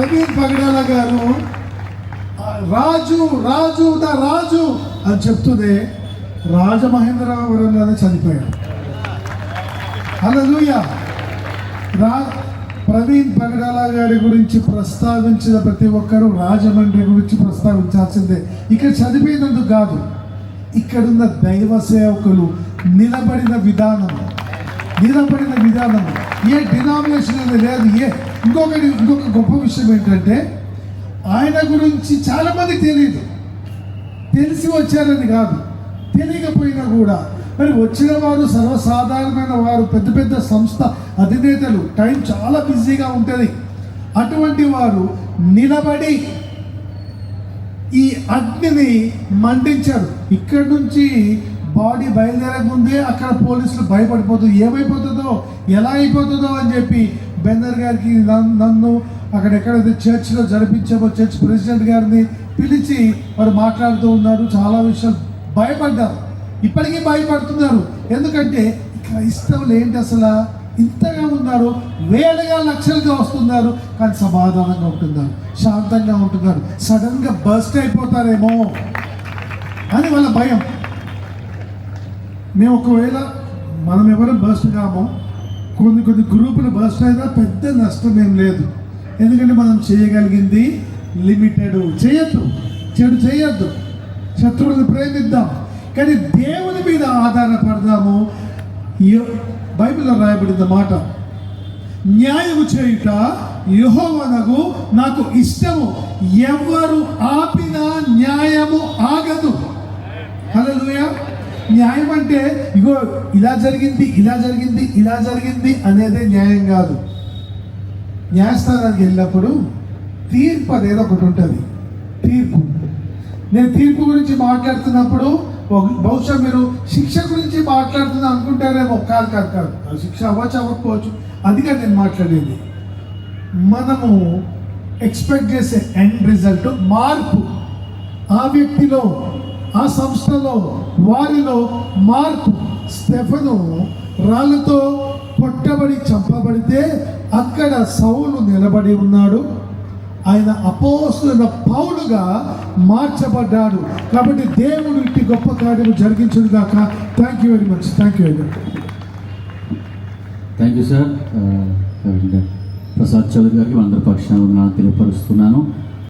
ప్రవీణ్ పగడాల గారు రాజు రాజు ద రాజు అని చెప్తూనే రాజమహేంద్రవరంలోనే చనిపోయాడు. హల్లెలూయా. ప్రవీణ్ పగడాల గారి గురించి ప్రస్తావించిన ప్రతి ఒక్కరూ రాజమండ్రి గురించి ప్రస్తావించాల్సిందే. ఇక్కడ చనిపోయినందుకు కాదు, ఇక్కడున్న దైవ సేవకులు నిలబడిన విధానం ఏ డినామినేషన్ అనేది లేదు. ఇంకొక గొప్ప విషయం ఏంటంటే ఆయన గురించి చాలామందికి తెలియదు. తెలిసి వచ్చారని కాదు, తెలియకపోయినా కూడా మరి వచ్చిన వారు సర్వసాధారణమైన వారు, పెద్ద పెద్ద సంస్థ అధినేతలు, టైం చాలా బిజీగా ఉంటుంది. అటువంటి వారు నిలబడి ఈ అగ్నిని మండించారు. ఇక్కడి నుంచి బాడీ బయలుదేరకముందే అక్కడ పోలీసులు భయపడిపోతుంది, ఏమైపోతుందో ఎలా అయిపోతుందో అని చెప్పి బెన్నర్ గారికి నన్ను అక్కడెక్కడైతే చర్చ్లో జరిపించామో చర్చ్ ప్రెసిడెంట్ గారిని పిలిచి వారు మాట్లాడుతూ ఉన్నారు. చాలా విషయాలు భయపడ్డారు, ఇప్పటికీ భయపడుతున్నారు. ఎందుకంటే క్రైస్తవులు ఏంటి అసలు ఇంతగా ఉన్నారు, వేలుగా లక్షలుగా వస్తున్నారు, కానీ సమాధానంగా ఉంటున్నారు, శాంతంగా ఉంటున్నారు. సడన్గా బర్స్ట్ అయిపోతారేమో అని వాళ్ళ భయం. మేము ఒకవేళ మనం ఎవరు బర్స్ట్ కామో, కొన్ని గ్రూపులు బర్స్ట్ అయినా పెద్ద నష్టం ఏం లేదు. ఎందుకంటే మనం చేయగలిగింది లిమిటెడ్. చెడు చేయొద్దు, శత్రువులను ప్రేమిద్దాం, కానీ దేవుని మీద ఆధారపడదాము. బైబిల్లో రాయబడిన మాట, న్యాయము చేయుట యెహోవానకు నాకు ఇష్టము, ఎవరు ఆపినా న్యాయము ఆగదు. హల్లెలూయా. న్యాయం అంటే ఇగో ఇలా జరిగింది అనేదే న్యాయం కాదు. న్యాయస్థానానికి వెళ్ళినప్పుడు తీర్పు అనేది ఒకటి ఉంటుంది. నేను తీర్పు గురించి మాట్లాడుతున్నప్పుడు బహుశా మీరు శిక్ష గురించి మాట్లాడుతున్నా అనుకుంటారేమో. కాదు, శిక్ష అవ్వకపోవచ్చు. అదిగా నేను మాట్లాడేది. మనము ఎక్స్పెక్ట్ చేసే ఎండ్ రిజల్ట్ మార్పు. ఆ వ్యక్తిలో, ఆ సంస్థలో, వారిలో మార్పు. స్టెఫను రాళ్ళతో కొట్టబడి చంపబడితే అక్కడ సౌలు నిలబడి ఉన్నాడు. ఆయన అపోస్తలుడైన పౌలుగా మార్చబడ్డాడు. కాబట్టి దేవుడు ఇట్టి గొప్ప కార్యము జరిగించును గాక. Thank you very much. Thank you sir. Prasad Chowdary గారికి అందరి పక్షాన తెలియపరుస్తున్నాను.